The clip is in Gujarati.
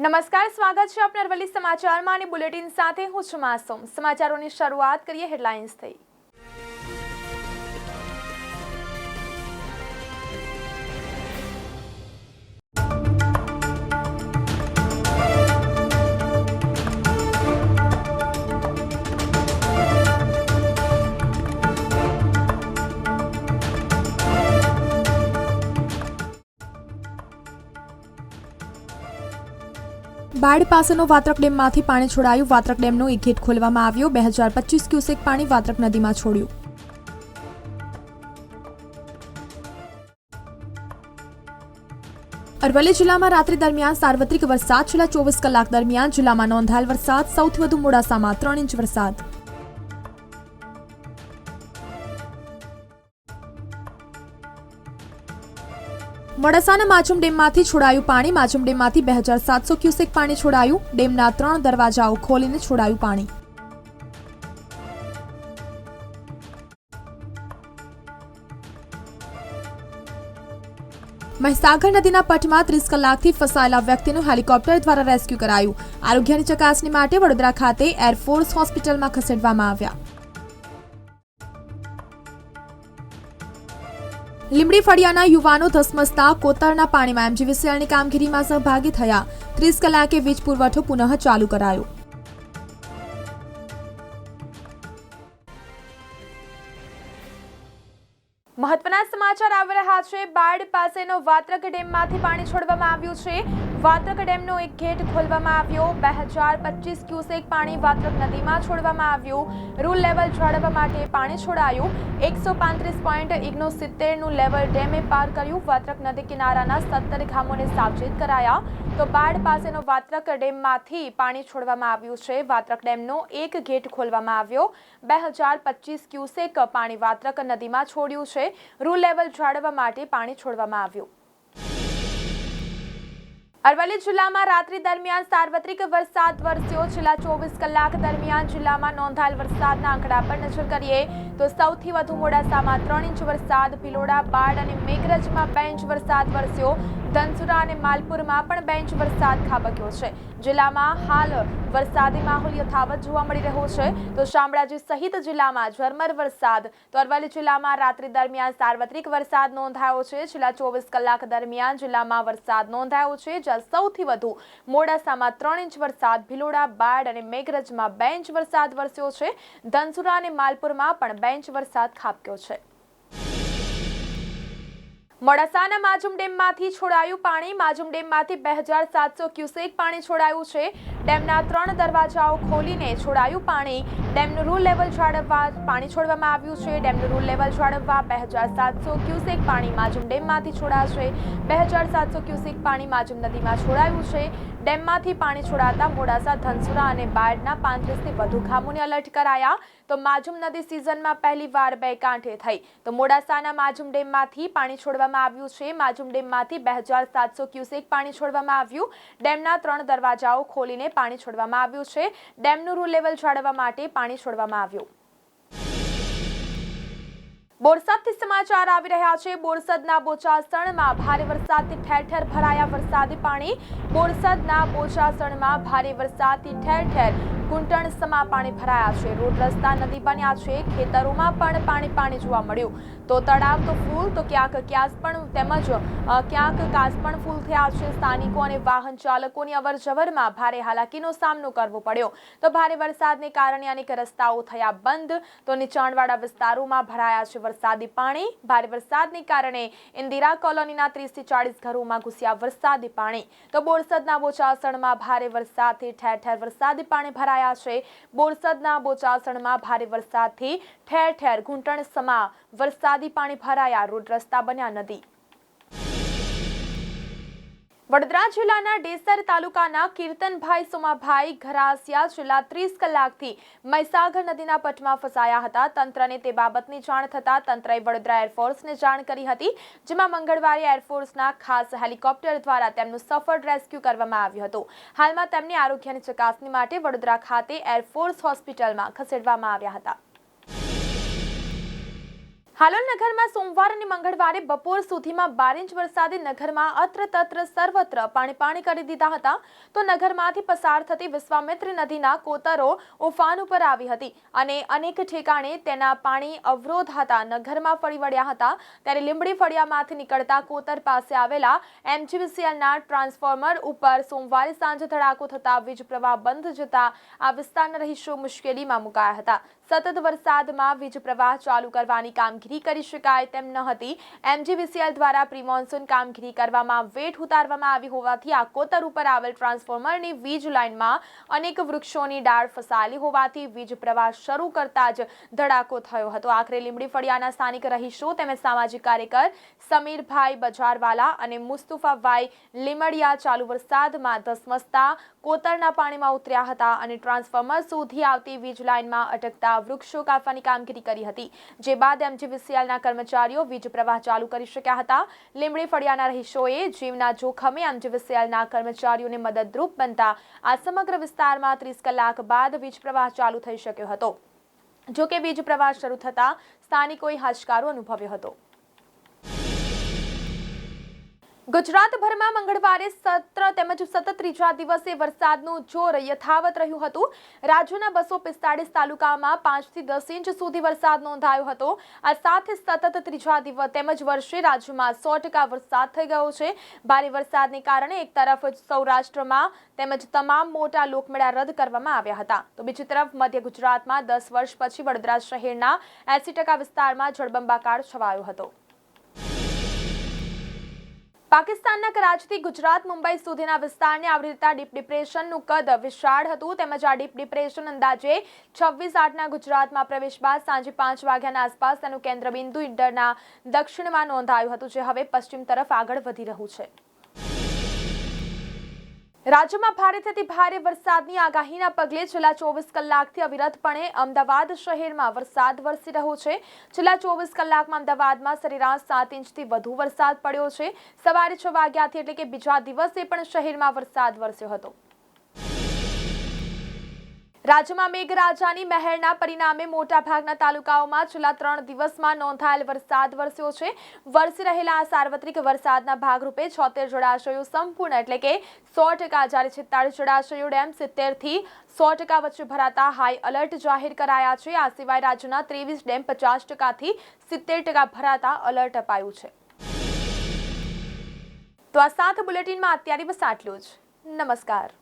નમસ્કાર, સ્વાગત છે આપના અરવલ્લી સમાચારમાં અને બુલેટિન સાથે હું છું માસૂમ। સમાચારોની શરૂઆત કરીએ હેડલાઇન્સથી। બાળ પાસેનો વાત્રક ડેમમાંથી પાણી છોડાયું। વાત્રક ડેમનો એક ગેટ ખોલવામાં આવ્યો। 2025 ક્યુસેક પાણી વાત્રક નદીમાં છોડ્યું। અરવલ્લી જિલ્લામાં રાત્રિ દરમિયાન સાર્વત્રિક વરસાદ। છેલ્લા 24 કલાક દરમિયાન જિલ્લામાં નોંધાયેલ વરસાદ। સૌથી વધુ મોડાસામાં 3 ઇંચ વરસાદ। મોડાસાના માચુમ ડેમમાંથી છોડાયું પાણી। માચુમ ડેમમાંથી 2700 ક્યુસેક પાણી છોડાયું। ડેમના 3 દરવાજાઓ ખોલીને છોડાયું પાણી। મહીસાગર નદીના પટમાં 30 કલાકથી ફસાયેલા વ્યક્તિનું હેલિકોપ્ટર દ્વારા રેસ્ક્યુ કરાયું। આરોગ્યની ચકાસણી માટે વડોદરા ખાતે એરફોર્સ હોસ્પિટલમાં ખસેડવામાં આવ્યા। લીંબડી ફળિયાના યુવાનો ધસમસતા કોતરના પાણીમાં એમજીવીસીએલની કામગીરીમાં સહભાગી થયા। 30 કલાકે વીજ પુરવઠો પુનઃ ચાલુ કરાયો। મહત્વના સમાચાર આવી રહ્યા છે। બાળ પાસેનો વાત્રક ડેમમાંથી પાણી છોડવામાં આવ્યું છે। વાત્રક ડેમનો એક ગેટ ખોલવામાં આવ્યો। 2025 ક્યુસેક પાણી વાત્રક નદીમાં છોડવામાં આવ્યું। રૂલ લેવલ જાળવવા માટે પાણી છોડાયું। 135.69 નું લેવલ ડેમે પાર કર્યું। વાત્રક નદી કિનારાના 17 ગામોને સાવચેત કરાયા। તો બાળ પાસેનો વાત્રક ડેમમાંથી પાણી છોડવામાં આવ્યું છે। વાત્રક ડેમનો એક ગેટ ખોલવામાં આવ્યો। 2025 ક્યુસેક પાણી વાત્રક નદીમાં છોડ્યું છે। રૂલ લેવલ જાળવવા માટે પાણી છોડવામાં આવ્યું। અરવલ્લી જિલ્લામાં રાત્રિ દરમિયાન સાર્વત્રિક વરસાદ વરસ્યો। છેલ્લા 24 કલાક દરમિયાન જિલ્લામાં નોંધાયેલ વરસાદના આંકડા પર નજર કરીએ તો સૌથી વધુ મોડાસામાં 3 ઇંચ વરસાદ, ભિલોડા, બાળ અને મેઘરજમાં 2 ઇંચ વરસાદ વરસ્યો। ધનસુરા અને માલપુરમાં પણ 2 ઇંચ વરસાદ ખાબક્યો છે। જિલ્લામાં હાલ વરસાદી માહોલ યથાવત જોવા મળી રહ્યો છે। તો શામળાજી સહિત જિલ્લામાં ઝરમર વરસાદ। તો અરવલ્લી જિલ્લામાં રાત્રિ દરમિયાન સાર્વત્રિક વરસાદ નોંધાયો છે। છેલ્લા 24 કલાક દરમિયાન જિલ્લામાં વરસાદ નોંધાયો છે, જ્યાં સૌથી વધુ મોડાસામાં 3 ઇંચ વરસાદ, ભિલોડા, બાળ અને મેઘરજમાં 2 ઇંચ વરસાદ વરસ્યો છે। ધનસુરા અને માલપુરમાં પણ 2 ઇંચ વરસાદ ખાબક્યો છે। મોડાસાના માજુમ ડેમમાંથી છોડાયું પાણી। માજુમ ડેમમાંથી 2700 ક્યુસેક પાણી છોડાયું છે। ડેમના 3 દરવાજાઓ ખોલીને છોડાયું પાણી। ડેમનું રૂલ લેવલ જાળવવા પાણી છોડવામાં આવ્યું છે। ડેમનું રૂલ લેવલ જાળવવા 2700 ક્યુસેક પાણી માજુમ ડેમમાંથી છોડાશે। 2700 ક્યુસેક પાણી માજુમ નદીમાં છોડાયું છે। ડેમમાંથી પાણી છોડાતા મોડાસા, ધનસુરા અને બાળના 35થી વધુ ગામોને એલર્ટ કરાયા। તો માજુમ નદી સિઝનમાં પહેલીવાર 2 કાંઠે થઈ। તો મોડાસાના માજુમ ડેમમાંથી પાણી છોડવામાં આવ્યું છે। માજુમ ડેમમાંથી 2700 ક્યુસેક પાણી છોડવામાં આવ્યું। ડેમના 3 દરવાજાઓ ખોલીને પાણી છોડવામાં આવ્યું છે। ડેમનું રૂલ લેવલ જાળવવા માટે પાણી છોડવામાં આવ્યું। બોરસદથી સમાચાર આવી રહ્યા છે। બોરસદના બોચાસણમાં ભારે વરસાદથી ઠેર ઠેર ભરાયા વરસાદી પાણી। બોરસદના બોચાસણમાં ભારે વરસાદથી ઠેર ઠેર ઘૂંટણસમા પાણી ભરાયા છે। રોડ રસ્તા નદી બન્યા છે। ખેતરોમાં પણ પાણી જોવા મળ્યું। તો તળાવ તો ફૂલ, તો ક્યાંક કાસ પણ ફૂલ થયા છે। સ્થાનિકો અને વાહન ચાલકોની અવરજવરમાં ભારે હાલાકીનો સામનો કરવો પડ્યો। તો ભારે વરસાદને કારણે અનેક રસ્તાઓ થયા બંધ। તો નીચાણવાળા વિસ્તારોમાં ભરાયા છે વરસાદી પાણી। ભારે વરસાદને કારણે ઇન્દિરા કોલોનીના 30 થી 40 ઘરોમાં ઘૂસ્યા વરસાદી પાણી। તો બોરસદના બોચાસણમાં ભારે વરસાદથી ઠેર ઠેર વરસાદી પાણી ભરાયા છે। બોરસદના બોચાસણમાં ભારે વરસાદથી ઠેર ઠેર ઘૂંટણસમા વરસાદી પાણી ભરાયા। રોડ રસ્તા બન્યા નદી। વડોદરા જિલ્લાના ડેસર તાલુકાના કીર્તનભાઈ સોમાભાઈ ઘરાસિયા છેલ્લા 30 કલાકથી મહીસાગર નદીના પટમાં ફસાયા હતા। તંત્રને તે બાબતની જાણ થતાં તંત્રએ વડોદરા એરફોર્સને જાણ કરી હતી, જેમાં મંગળવારે એરફોર્સના ખાસ હેલિકોપ્ટર દ્વારા તેમનું સફળ રેસ્ક્યુ કરવામાં આવ્યું હતું। હાલમાં તેમને આરોગ્યની ચકાસણી માટે વડોદરા ખાતે એરફોર્સ હોસ્પિટલમાં ખસેડવામાં આવ્યા હતા। હાલોલ નગરમાં સોમવાર અને મંગળવારે બપોર સુધીમાં 12 ઇંચ વરસાદે નગરમાં અત્ર તત્ર સર્વત્ર પાણી કરી દીધા હતા તો નગરમાંથી પસાર થતી વિશ્વામિત્રી નદીના કોતરો ઉફાન ઉપર આવી હતી અને અનેક ઠેકાણે તેના પાણી અવરોધાતા નગરમાં ફરી વળ્યા હતા ત્યારે લીંબડી ફળિયામાંથી નીકળતા કોતર પાસે આવેલા એમજીવીસીએલના ટ્રાન્સફોર્મર ઉપર સોમવારે સાંજે ધડાકો થતા વીજ પ્રવાહ બંધ જતા આ વિસ્તારના રહીશો મુશ્કેલીમાં મુકાયા હતા। સતત વરસાદમાં વીજ પ્રવાહ ચાલુ કરવાની કામગીરી કરી શકાય તેમ ન હતી। એમજીવીસીએલ દ્વારા પ્રી મોન્સૂન કામગીરી કરવામાં વેઠ ઉતારવામાં આવી હોવાથી આ કોતર ઉપર આવેલ ટ્રાન્સફોર્મરની વીજ લાઇનમાં અનેક વૃક્ષોની ડાળ ફસાયેલી હોવાથી વીજ પ્રવાહ શરૂ કરતા જ ધડાકો થયો હતો। આખરે લીંબડી ફળિયાના સ્થાનિક રહીશો તેમજ સામાજિક કાર્યકર સમીરભાઈ બજારવાલા અને મુસ્તુફાભાઈ લીમડિયા ચાલુ વરસાદમાં ધસમસતા કોતરના પાણીમાં ઉતર્યા હતા અને ટ્રાન્સફોર્મર સુધી આવતી વીજ લાઇનમાં અટકતા વૃક્ષો કાપવાની કામગીરી કરી હતી, જે બાદ એમજીવીસીએલના કર્મચારીઓ વીજ પ્રવાહ ચાલુ કરી શક્યા હતા। લીંબડી ફળિયાના રહીશોએ જીવના જોખમે એમજીવીસીએલના કર્મચારીઓને મદદરૂપ બનતા આ સમગ્ર વિસ્તારમાં 30 કલાક બાદ વીજ પ્રવાહ ચાલુ થઈ શક્યો હતો। જો કે વીજ પ્રવાહ શરૂ થતા સ્થાનિકોએ હાશકારો અનુભવ્યો હતો। ગુજરાતભરમાં મંગળવારે સત્ર તેમજ સતત ત્રીજા દિવસે વરસાદનું જોર યથાવત રહ્યું હતું। રાજ્યના 245 તાલુકામાં 5 થી 10 ઇંચ સુધી વરસાદ નોંધાયો હતો। આ સાથે સતત ત્રીજા દિવસ તેમજ વર્ષે રાજ્યમાં 100% વરસાદ થઈ ગયો છે। ભારે વરસાદને કારણે એક તરફ સૌરાષ્ટ્રમાં તેમજ તમામ મોટા લોકમેળા રદ કરવામાં આવ્યા હતા તો બીજી તરફ મધ્ય ગુજરાતમાં 10 વર્ષ પછી વડોદરા શહેરના 80% વિસ્તારમાં જળબંબાકાર છવાયો હતો। પાકિસ્તાનના કરાચીથી ગુજરાત મુંબઈ સુધીના વિસ્તારને આવરી લેતા ડીપ ડિપ્રેશનનું કદ વિશાળ હતું તેમજ આ ડીપ ડિપ્રેશન અંદાજે 26/8ના ગુજરાતમાં પ્રવેશ બાદ સાંજે 5 વાગ્યાના આસપાસ તેનું કેન્દ્રબિંદુ ઈડરના દક્ષિણમાં નોંધાયું હતું, જે હવે પશ્ચિમ તરફ આગળ વધી રહ્યું છે। રાજ્યમાં ભારે થતી ભારે વરસાદની આગાહીના પગલે છેલ્લા 24 કલાકથી અવિરતપણે અમદાવાદ શહેરમાં વરસાદ વરસી રહ્યો છે। છેલ્લા 24 કલાકમાં અમદાવાદમાં સરેરાશ 7 ઇંચથી વધુ વરસાદ પડ્યો છે। સવારે 6 વાગ્યાથી એટલે કે બીજા દિવસે પણ શહેરમાં વરસાદ વરસ્યો હતો। રાજ્યમાં મેઘરાજાની મહેરના પરિણામે મોટાભાગના તાલુકાઓમાં છેલ્લા 3 દિવસમાં નોંધાયેલ વરસાદ વરસ્યો છે। વરસી રહેલા આ સાર્વત્રિક વરસાદના ભાગરૂપે 76 જળાશયો સંપૂર્ણ એટલે કે 100%, જ્યારે 46 જળાશયો ડેમ 70 થી 100% વચ્ચે ભરાતા હાઈ એલર્ટ જાહેર કરાયા છે। આ સિવાય રાજ્યના 23 ડેમ 50% થી 70% ભરાતા એલર્ટ અપાયું છે। તો આ 7 બુલેટિનમાં અત્યારે બસ આટલું જ। નમસ્કાર।